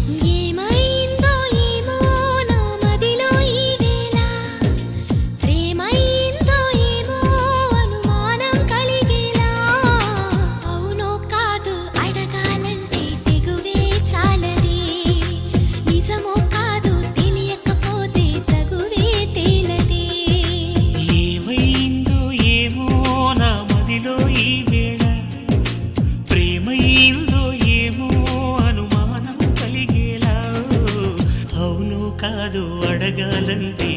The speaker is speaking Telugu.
ఏమైందో ఏమో నా మదిలో ఈ వేళ ప్రేమైందో ఏమో అనుమానం కలిగేలా అవునో కాదో అడగాలంటే తెగువే చాలదే నిజమో కాదో తెలియకపోతే తగువే తేలదే ఏమైందో ఏమో నా మదిలో ఈ వేళ ప్రేమైందో ఏమో అనుమానం కలిగేలా అవును కాదు అడగాలంటే